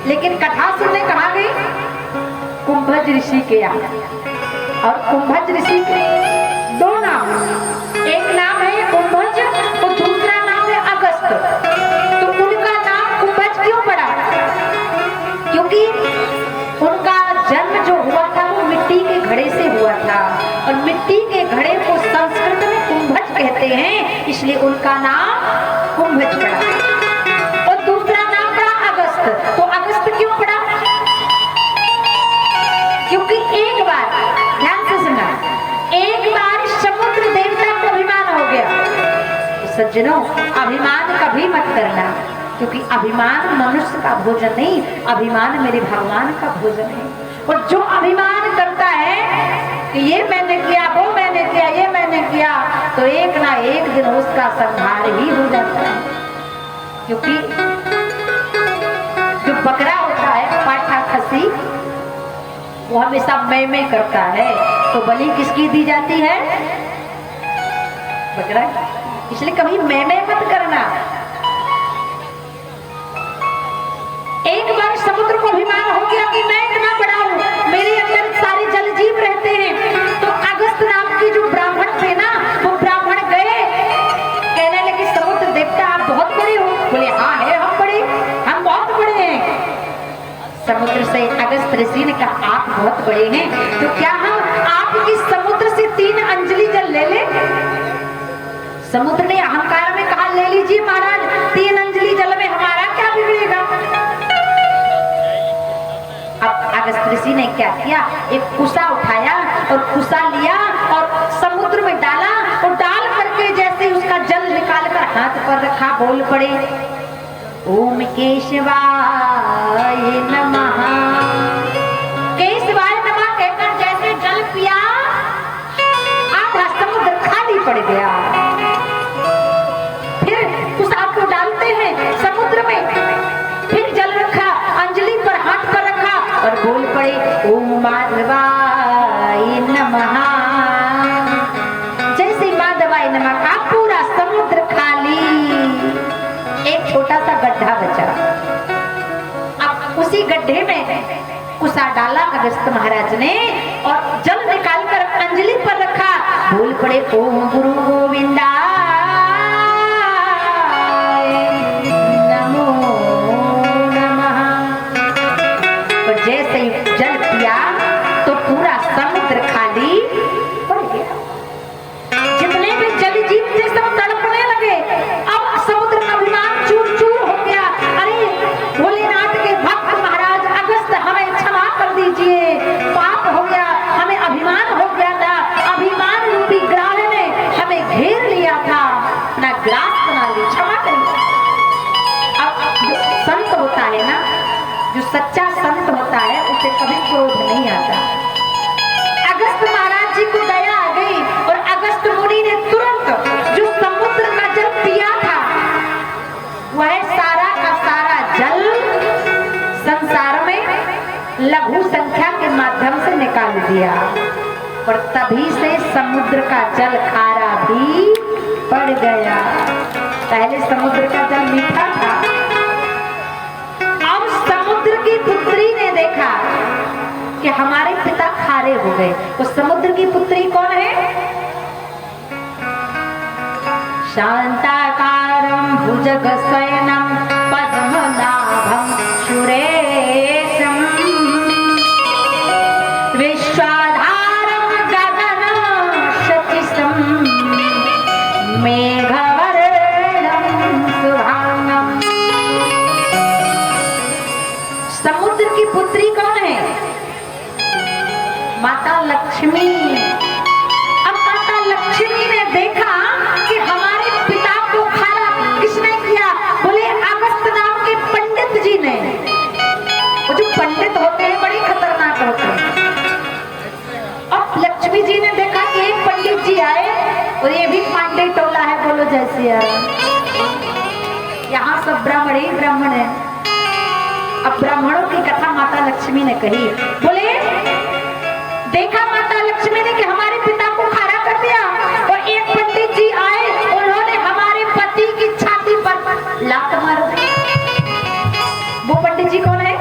लेकिन कथा सुनने कहाँ गई? कुंभज ऋषि के यहाँ। और कुंभज ऋषि के दो नाम, एक नाम है कुंभज और दूसरा नाम है अगस्त। तो उनका नाम कुंभज क्यों पड़ा? क्योंकि उनका जन्म जो हुआ था वो मिट्टी के घड़े से हुआ था, और मिट्टी के घड़े को संस्कृत में कुंभज कहते हैं, इसलिए उनका नाम कुंभज पड़ा। और दूसरा नाम पड़ा अगस्त। तो अगस्त क्यों पड़ा? क्योंकि एक बार, ध्यान से सुनना, एक बार समुद्र देवता को अभिमान हो गया। तो सज्जनों, अभिमान कभी मत करना, क्योंकि अभिमान मनुष्य का भोजन नहीं, अभिमान मेरे भगवान का भोजन है। और जो अभिमान करता है कि ये मैंने किया, वो मैंने किया, ये मैंने किया, तो एक ना एक दिन उसका संहार ही हो जाता है। क्योंकि जो बकरा होता है, पाठा खसी, वो हमेशा मैं करता है, तो बलि किसकी दी जाती है? बकरा। इसलिए कभी मैं मत करना। एक बार समुद्र को अभिमान हो गया कि मैं इतना बड़ा हूँ, मेरे अंदर सारे जल जीव रहते हैं। तो अगस्त नाम की जो ब्राह्मण थे ना, वो ब्राह्मण गए कहने लगे समुद्र देवता आप बहुत बड़े हो। बोले हाँ है, हम बड़े, हम बहुत बड़े हैं। समुद्र से अगस्त ऋषि ने कहा आप बहुत बड़े हैं, तो क्या हम आपकी समुद्र से 3 अंजलि जल ले ले? समुद्र ने अहंकार में कहा ले लीजिए महाराज, 3 अंजलि जल में हमारा क्या बिगड़ेगा। अब अगस्त ऋषि ने क्या किया, एक कुसा उठाया और कुसा लिया और समुद्र में डाला, और डाल करके जैसे उसका जल निकाल कर हाथ पर रखा, बोल पड़े ओम केशवाय नमः। केशवाय नमः कहकर जैसे जल पिया, आधा समुद्र खाली पड़ गया। फिर कुसा को डालते हैं समुद्र में, फिर जल रखा, अंजलि पर हाथ पर रखा और बोल पड़े ओम माधवाय नमः। जैसे माधवाय नमः का पूरा समुद्र खाली, एक छोटा सा गड्ढा बचा। अब उसी गड्ढे में कुसा डाला अगस्त महाराज ने और जल निकालकर अंजलि पर रखा, बोल पड़े ओम गुरु गोविंदा नमो नमः। और जैसे ही जल पिया तो पूरा समुद्र खाली पड़ गया। जितने भी जल जीव थे सब तड़पने लगे। अब समुद्र का अभिमान चूर चूर हो गया। अरे भोलेनाथ के भक्त महाराज अगस्त हमें क्षमा कर दीजिए, पाप हो गया, हमें अभिमान हो गया था, अभिमान रूपी ग्राह ने हमें घेर लिया था, अपना ग्रास बना लिया, क्षमा करिए। अब जो संत होता है ना, जो सच्चा संत होता है उसे कभी क्रोध नहीं आता। अगस्त महाराज जी को दया आ गई और अगस्त मुनि ने तुरंत जो समुद्र का जल पिया था, वह सारा का सारा जल संसार में लघु संख्या के माध्यम से निकाल दिया, और तभी से समुद्र का जल खारा भी पड़ गया। पहले समुद्र का जल मीठा था। अब समुद्र की पुत्री ने देखा कि हमारे पिता खारे हो गए। उस समुद्र की पुत्री कौन है? शांताकारं भुजगशयनं पद्मनाभं सुरेशं विश्वाधारं गगनशतीशं मेघवर्णं शुभांगं। समुद्र की पुत्री कौन है? माता लक्ष्मी। अब माता लक्ष्मी ने देखा कि हमारे पिता को खारा किसने किया? बोले अगस्त नाम के पंडित जी ने। वो जो पंडित होते हैं बड़े खतरनाक होते हैं। अब लक्ष्मी जी ने देखा कि एक पंडित जी आए और ये भी पांडे टोला है, बोलो जय सिया राम। यहाँ सब ब्राह्मण ही ब्राह्मण है। अब ब्राह्मणों की कथा माता लक्ष्मी ने कही। बोले देखा माता लक्ष्मी ने कि हमारे पिता को खारा कर दिया, और एक पंडित जी आए, उन्होंने हमारे पति की छाती पर लात मार दी। वो पंडित जी कौन है?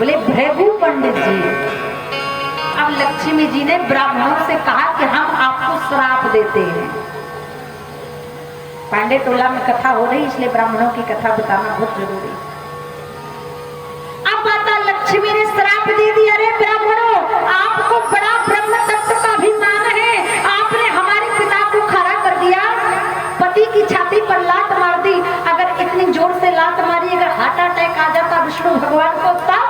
बोले भृगु पंडित जी। अब लक्ष्मी जी ने ब्राह्मणों से कहा कि हम आपको श्राप देते हैं। पांडे टोला में कथा हो रही, इसलिए ब्राह्मणों की कथा बताना बहुत जरूरी है। अब माता लक्ष्मी ने श्राप दे दिया, अरे ब्राह्मणों, आपको बड़ा ब्रह्म तत्व का अभिमान है, आपने हमारे पिता को खड़ा कर दिया, पति की छाती पर लात मार दी। अगर इतनी जोर से लात मारी, अगर हार्ट अटैक आ जाता विष्णु भगवान को तब।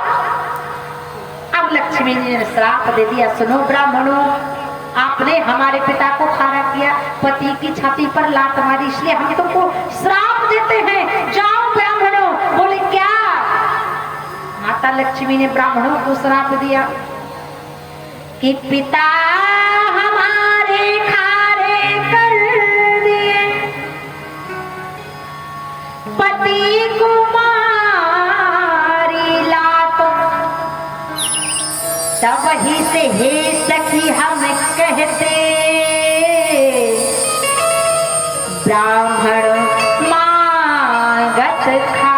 अब लक्ष्मी जी ने श्राप दे दिया, सुनो ब्राह्मणों, आपने हमारे पिता को खड़ा किया, पति की छाती पर लात मारी, इसलिए हम तुमको श्राप देते हैं, जाओ ब्राह्मणों। बोले क्या? माता लक्ष्मी ने ब्राह्मणों को श्राप दिया कि पिता हमारे खारे कर दिए, पति को तब वही से हे सखी हम कहते, ब्राह्मण मांगत खा।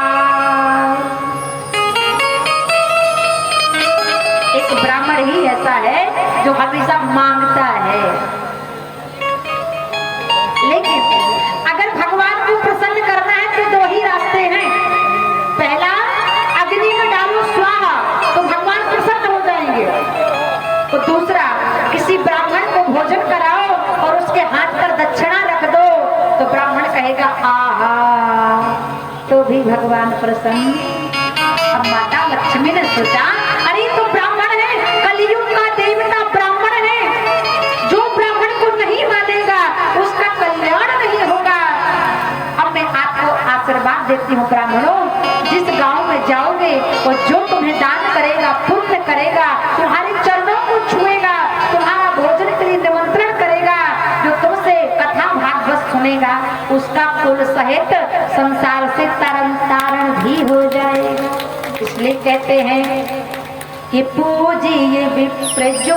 एक ब्राह्मण ही ऐसा है जो हमेशा मांगता है। लेकिन अगर भगवान को प्रसन्न करना है तो दो ही रास्ते हैं। पहला, अग्नि में डालो स्वाहा तो भगवान प्रसन्न हो जाएंगे। तो दूसरा, किसी ब्राह्मण को भोजन कराओ और उसके हाथ पर दक्षिणा रख दो तो ब्राह्मण कहेगा आहा, तो भी भगवान प्रसन्न। अब माता लक्ष्मी ने सोचा, अरे तो ब्राह्मण है, कलयुग का देवता ब्राह्मण है, जो ब्राह्मण को नहीं मानेगा उसका कल्याण नहीं होगा। अब मैं आपको आशीर्वाद देती हूँ ब्राह्मणों, जिस गांव में जाओगे वो जो तुम्हें दान करेगा, पुण्य करेगा, तुम्हारे चरणों को छुएगा, तुम्हारा भोजन के लिए निमंत्रण करेगा, जो तुमसे कथा भागवत सुनेगा, उसका कुल सहित संसार से तरन तारण भी हो जाएगा। इसलिए कहते हैं कि पूजिए विप्र जो